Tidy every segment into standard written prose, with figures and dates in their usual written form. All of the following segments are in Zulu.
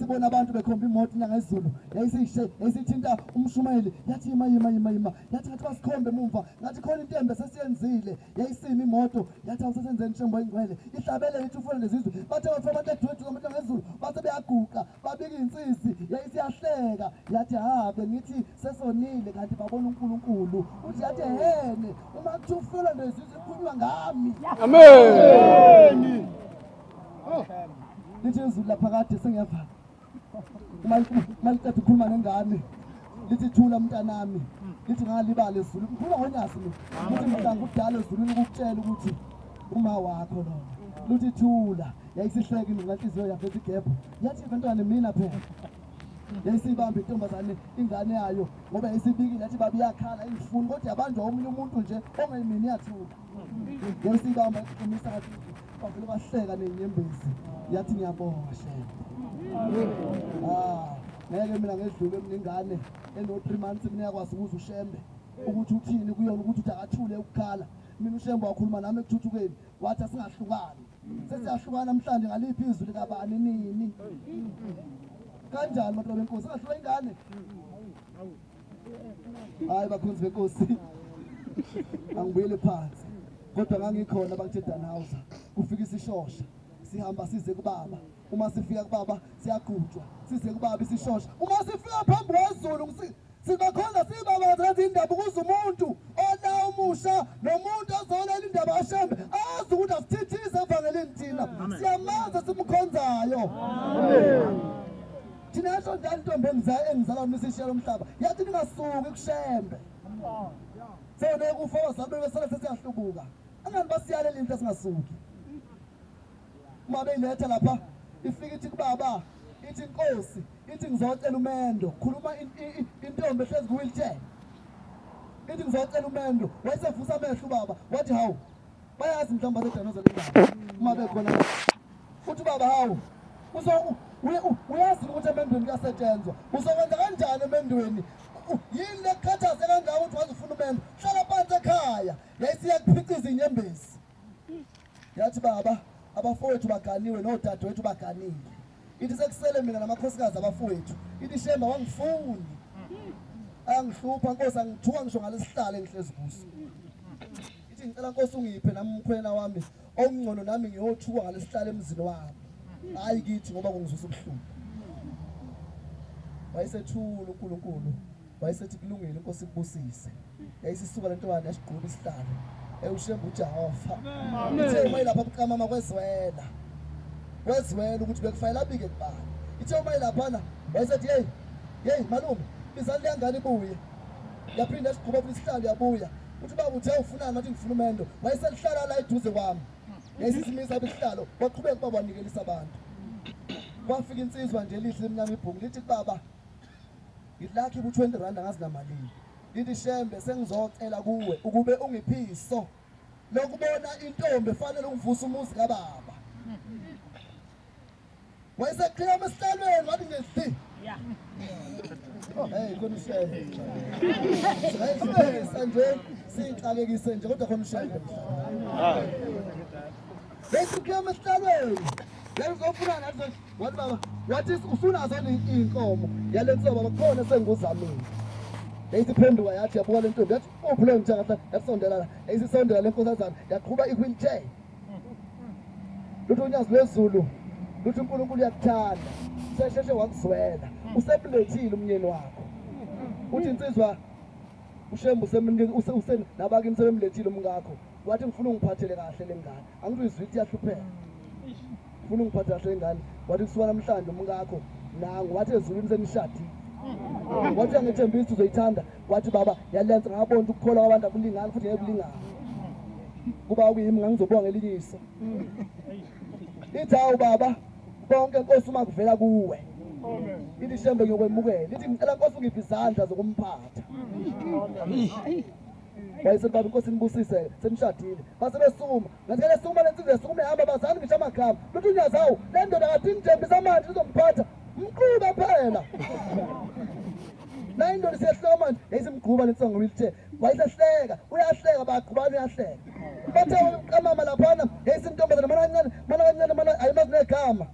Sibona abantu bekhomba imoto ngezulu yayisithinta umshumeli yathi ima yathi ngathi basikhombe emumva ngathi khona into embe sesiyenzile yayisima imoto yathi awusasenzeni inshembo engcwele ihlabele lithi ufuna lezizwe bathe bathi abantu edwethu ngabantu ngezulu base beyaguqa babika insisi yayisiyahleka yathi habe ngithi sesonile kanti babona uNkulunkulu uthi yathi hene uma kuthi ufuna lezizwe kukhulunywa ngami amen lithi izulu lapha kade sengiyavala maliqeda ukukhuluma nengane lithi thula mntanami lithi ngalibala ezulu ngikhuluma ngonyasi lithi mhlanga udala ezulwini ukutshela ukuthi uma wakho lo lithi thula yayisihleke ngenhliziyo yakhe igebhu yathi bantwana mina phela yayisibamba intombazane ingane yayo ngoba yayisibikile yathi babi yakhala ingifuni kodwa yabanjwa omunye umuntu nje ongayimini yathula yayisibamba iqinisa kathi bavele bahleka nenyembezi yathi ngiyabonga shema ngeke mina ngedlule emningane eno 3 months mina yakwazi ukuza ushembe ukuthi uthini kuyona ukuthi uthi akathule ukukhala mina ushembe wakhuluma nami ekuthuthukeni wathi asingahlukani sesiyahlukana namhlanje ngaliphi izwi likabani nini kanjani bantu benkosi ngahluka ingane hayi bakhonzi benkosi angibuyele phansi kodwa ngangikhona bakuthe Danhauser kufika isishosha sihamba size kubaba uma sifika kubaba siyagujwa size kubaba isishosha uma sifika phambi kwezulu sibakhona sibaba zenza indaba ukuze umuntu ona umusha nomuntu ozolela indaba ashembe azi ukuthi asithithize evangelini thina siyamaza simkhonzayo amen thina yasho njalo intombi engizala umisishela umhlaba yathi ningasuki kushembe sene kufa wasabe besala sesiyahlubuka angani basiyalela into esingasuki uma beyiletha lapha ifika ithi kubaba ithi inkosi ithi ngizocela umendo khuluma intombi ehlezi ku wheelchair ithi ngizocela umendo wayesevusa amehlo ubaba wathi hawu bayazi mhlamba seDanhauser lendaba uma bekhona uthi baba hawu uyazi ukuthi emendweni kuyasetshenzwa uzokwenza kanjani emendweni yini lekhathaze kangaka ukuthi wazi ufuna umendo hlala phansi ekhaya yayisiyakuphiciza inyembezi yathi baba abafowethu baganiwe nodadewethu baganile ithi sekusele mina namakhosikazi abafowethu ithi shemba wangifuni angihlupha nkosi angithuka ngisho ngalesihlalo engihlezi kuso ithi ngicela nkosi ungiphe nami umkhwena wami ongcono nami ngiyothuka ngalesihlalo emzini wami hayi kithi ngoba kungizwisa ubuhlungu wayesethula uNkulunkulu wayesethi kulungile inkosi kubusise yayisisuka lentwana yashigquba isihlalo ewushemba uJehova ithe mayilapha buqamama kwezwela ukuthi bekufayela abike kubani ithe mayilapha wayesethi hey malume bizali yangani ibuye yaphinda yashigquba isihlalo yabuya uthi baba uthe ufunani ngathi ngifuna umendo wayeselihlala la eduze kwami yayisisimisa besihlalo waqhubeka baba wanikelisa abantu kwafika insizwa nje elihle emnyama ibhungu lithi baba ngilakhi ku20 ngazi namalini lithi shembe sengizocela kuwe ukube ungiphiso lokubona intombi efanele ungivusa umuzi kababa wayeseqhiyama esihlalweni wathi ngethi hey khona ushembe sanje sixakekise nje kodwa khona ushembe besikema esihlalweni ngizofuna nazo wathi baba wathi ufuna zona inkomo yalenhlobo bakhona senguzamile yayisiphenduka yathi yabuka lentombi yathi ophule ngithaka yasondela yayisondela lenkosazana yaqhuba i-wheelchair lutho unyazi lwezulu lutho uNkulunkulu uyakuthanda sesheshe wakuzwela usebulethile umnyeni wakho uthi insizwa ushembu usen nabakini sebemlethile umngakho wathi ngifuna ungiphathele kahle lengane angithi uyizwiti yahlupheka ngifuna ungiphathele kahle lengane wathi kusuka namhlanje umngakho nangu wathi ezulwini senishadi wathi angithembisa uzoyithanda wathi baba yalenza ngabona ukukholwa kwabantu akulingani futhi ngekulingana kuba ukuyimi ngangizobonga elinye iso ithi hawu baba bonke Nkosi uma kuvela kuwe ithi shembe ngiyokwemukela ithi ngicela Nkosi ungiphe izandla zokumphatha wayesethi baba Nkosi nibusise senishadile base besukuma ngathi ke sukuma lensizwe sukuma ehamba bazani ngisho amagama luthi unyazawo le ndoda ngathi ngithembisa manje izomphatha mqhuba phela la indoda siyahleka manje yayisimgquba lensongo ngoba ilithe wayesehleka uyahleka baqhubana uyahleka bathe kamama laphana yayisintombazana mana kancane ayimazi negama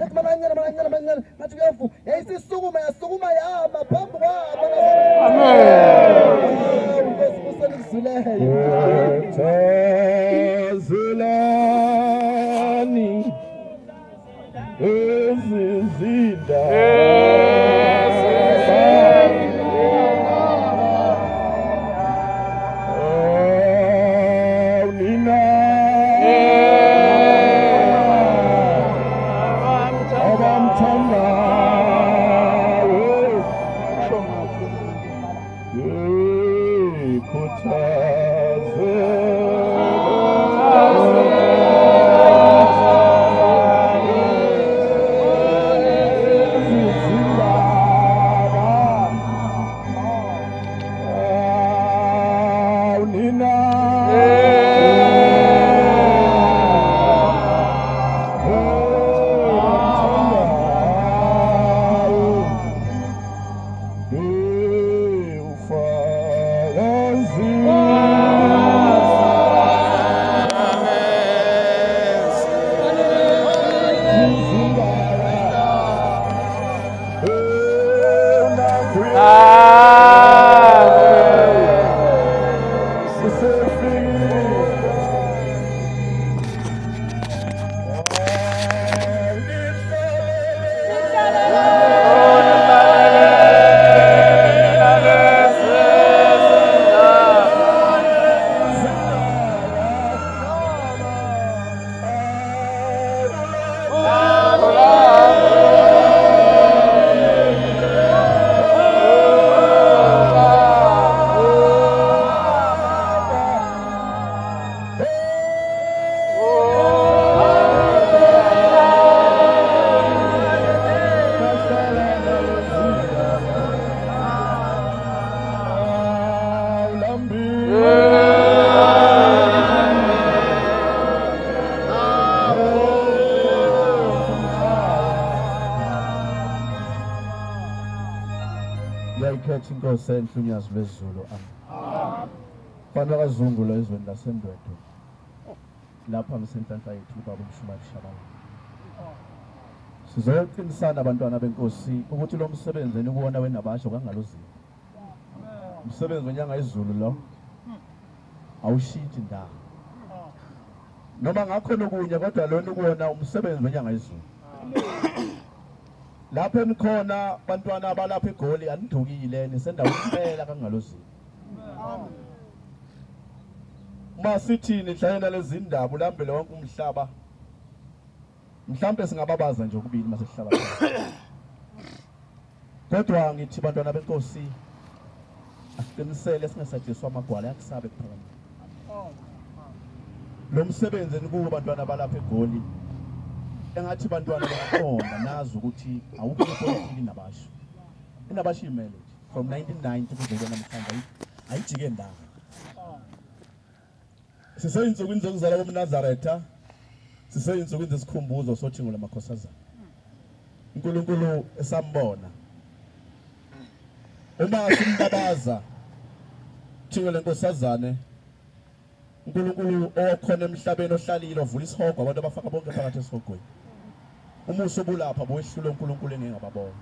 ethi mana kancane ngathi kuyavuma yayisisukuma yasukuma yama phambi kwabo Nkosi kusenikuzileyo Tazulani ezizinda Ngiyayikhetha inkosi enhle unyazi lwezulu Fana kazungulo ezweni lasendwedwe lapha ngisenhlanhla yethu ubaba uMshumali Shabane Sizoqinisana abantwana benkosi ukuthi lo msebenzi enikuwona wenabasho kangalozini Umsebenzi wenyanga izulu lo awushintshi ndawo Noma ngakho nokunye kodwa lo nikuwona umsebenzi wenyanga izulu Lapha enikhona bantwana abalapha eGoli anidukile nisendaweni impela kangalozini Masithi nihlayela lezi indaba ulambele wonke umhlaba mhlambe singababaza nje ukubili masesihlaba Kodwa ngithi bantwana benkosi asiqinisele singasajiswa amagwala yakusabe kuphela Lo msebenzi enikuwo bantwana abalapha eGoli engathi bantwana baqonda nazi ukuthi awukho politiki nabasho inabasho imele from 1990 kuze namhlanje ayijike ndawo Siseyinsukwini zokuzala koMnazaretha siseyinsukwini zesikhumbuzo sothingo lamakhosazana uNkulunkulu esambona uma simbabaza thingo lenkosazane uNkulunkulu okhona emhlabeni ohlalile ovula isihogo abantu abafaka bonke phakathi esihogweni umuso bulapha bowehlula uNkulunkulu engengababona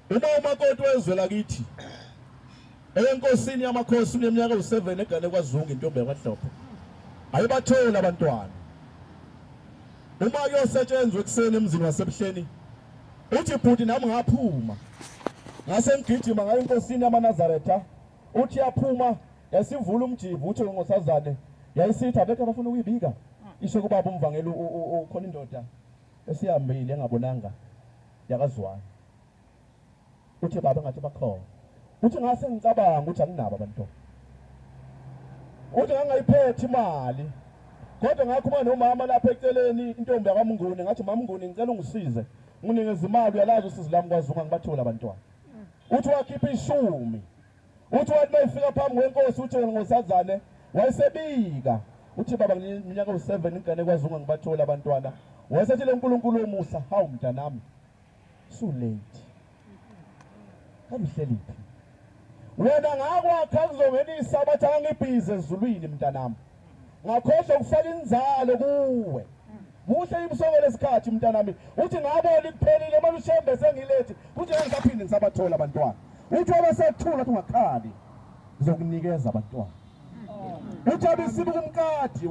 uma umakoti wezwe lakithi enkosini yamakhosi uneminyaka u7 egane kwaZungu intombi yakwaDlophe ayibathola abantwana uma kuyosetshenzwe ekseni emzini wasebuhleni uthi bhuti nami ngaphuma ngase ngigijima ngayo inkosini yamaNazaretha uthi yaphuma yasivula umjivu uthi ngosazane yayisithi abekho abafuna ukuyibika isho kubaba umvangeli ukhona indoda esihambile engabonanga yakazwana uthi baba ngathi bakhona uthi ngase ngicabanga ukuthi anginabo abantwana uthi ngangayiphethe imali kodwa ngakhuluma nomama lapha eceleni intombi yakaMnguni ngathi mama Mnguni ngicela ungisize nginikeze imali uyalazi usizi lami kwaZunga ngibathola abantwana uthi wakhipha 10 uthi wathi mayifika phambi kwenkosi uthi ngosazane wayesebika uthi baba ngiminyaka u7 ingane kwaZunga ngibathola abantwana wayesethi leNkulunkulu omusa hawu mntanami so late kabihleliphi wena ngakwakha kuzongenisa abathi angibhizi ezulwini mntanami ngakhohle ukufaka inzalo kuwe muhle ibusokele isikhathi mntanami uthi ngabona ikuphelile manje ushembe sengilethi uthi ngisaphinde ngisabathola abantwana uthi wabasethula uthi ungakhali ngizokunikeza abantwana uthi abisibuka umkadi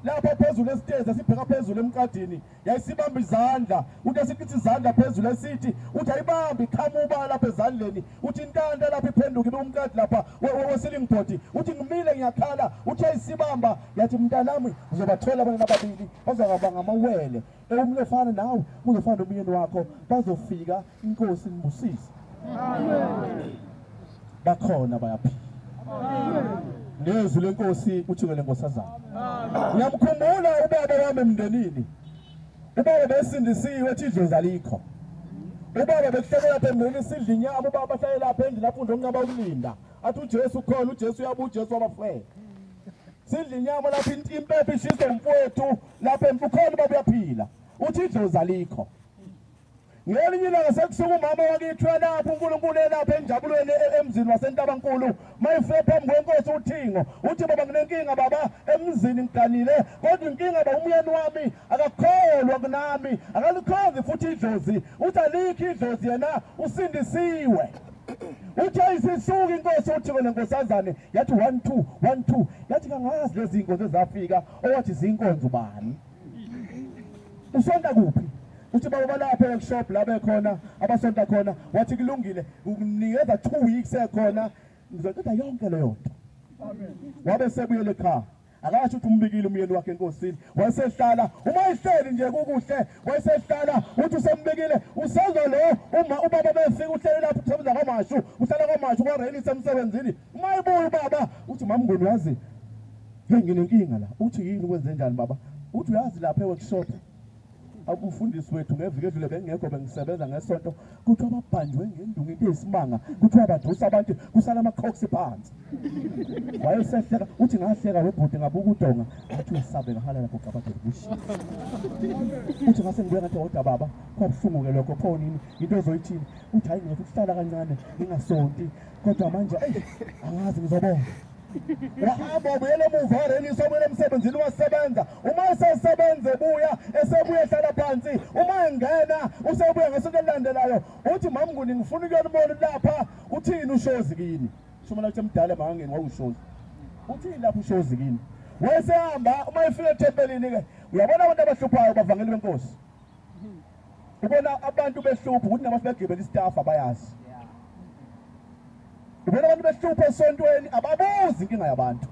lapha phezulu esitezi sibheka phezulu emkadini yayisibamba izandla uthi asikithi izandla phezulu esithi uthi ayibambi ikhamuba lapha ezandleni uthi intanda lapha iphenduka ibe umkadi lapha wesilingibhodi uthi ngimile ngiyakhala uthi ayisibamba yathi mntanami uzobathola abanye ababili bazakaba ngamawele umle fana nawe uzofana nomyeni wakho bazofika inkosi nibusise amen bakhona bayaphila nezwi lenkosi uthi ngele nkosazana ngiyamkhumbula ubaba wami emndenini ubaba besindisiwe ethi idlozi alikho ubaba bekuhlekela lapha emndenini sidla inyama ubaba bahlale lapha endlini lapho ndonqaba ukulinda athi uJesu khona uJesu uyabuya uJesu wabafeke sidla inyama lapha impepho ishisa umfowethu lapha emfukhona ubaba uyaphila uthi idlozi alikho ngelinye ilanga sekusuka umama wakithi lapho uNkulunkulu elapha enjabulweni emzini waseNtabankulu mayifike phambi kwenkosi uthingo uthi baba nginenkinga baba emzini ngiganile kodwa inkinga ba umyeni wami akakholwa kunami akalikhonzi futhi idlozi uthi alikho idlozi yena usindisiwe uthi ayisisuka inkosi uthi wena nkosazane yathi 1 2 yathi kangazi lezi inkonzo ezafika owathi zinkonzo ubani usonta kuphi uthi baba balapha workshop la bekhona abasonta khona wathi kulungile ukunikeza 2 weeks ekhona ngizoqeda yonke leyo nto amen wabe sebuyele ekhaya akasho ukuthi umbikile umyeni wakhe enkosini wayesehlala uma ihleli nje kukuhle wayesehlala uthi usembikile usezwe lo ubaba befika uhleli lapho usebenza kwamashu uhlala kwamashu kwaReni semsebenzini uma ibuya ubaba uthi mama Mnguni yazi nginenkinga la uthi yini ukwenze njani baba uthi uyazi lapha eworkshop akufundisi wethu ngeviki edlule bengekho bengisebenza ngesonto kuthi ababhanjwe ngendungu into esimanga kuthi abadusa abantu kusala amakhoksi phansi wayesehleka uthi ngahleka webhuti ngabuka udonga athi usabe ngahala lapho gabade bushi uthi ngase ngibuya ngathi oda baba kwabuhlungu lokho pho nini into ezoyithini uthi hayi ngeke ukuhlala kancane ngingasonti kodwa manje angazi ngizobona wahamba ubuyele emuva eReni sobuyele emsebenzini wasebenza uma esesebenze buya esebuya ehlala phansi uma engena usebuya ngesonto elilandelayo uthi mama Mnguni ngifuna ukuyobona lapha uthini ushozi kini shoma la emdala mangangeni wawushozi uthini lapha ushozi kini wayesehamba uma efika ethempelini ke uyabona abantu abahluphayo bavangeli benkosi ubona abantu behlupha ukuthi nabafegibela istaff abayazi ubona abantu behlupha esontweni ababuzi inkinga yabantu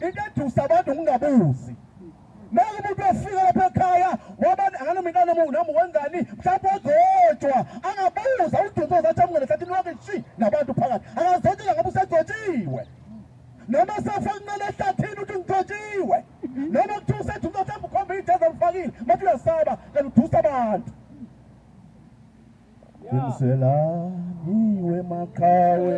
into edusa abantu ungabuzi manje umuntu ofika lapha ekhaya wabani anganomintana nami wenzani mhlawumbe ozojwa angabuza udunzo zathi amngene sathi niwake shi nabantu phakathi angazotshela ngabe usejotshiwe noma safakungena ehlathini uthi ngijotshiwe noma kuthi usedunzo mhlawumbe ukhomba ijeza mfakile manje uyasaba kanti udusa abantu Sela niwe makawe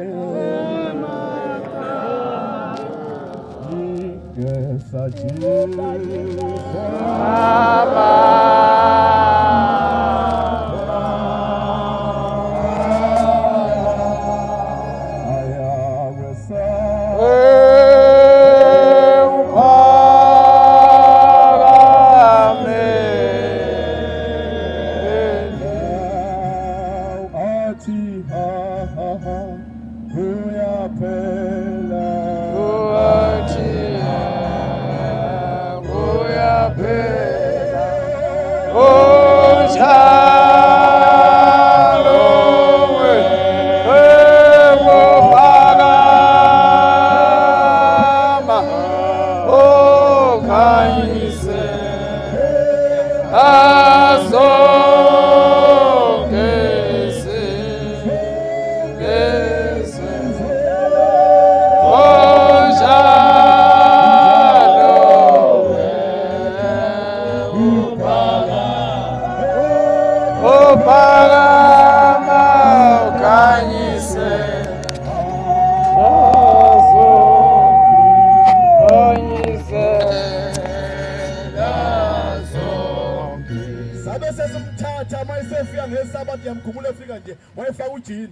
Yesa Jesus Sabe sesumthatha mayisefika ngesabathi yamkhumula efika nje wayefaka ujini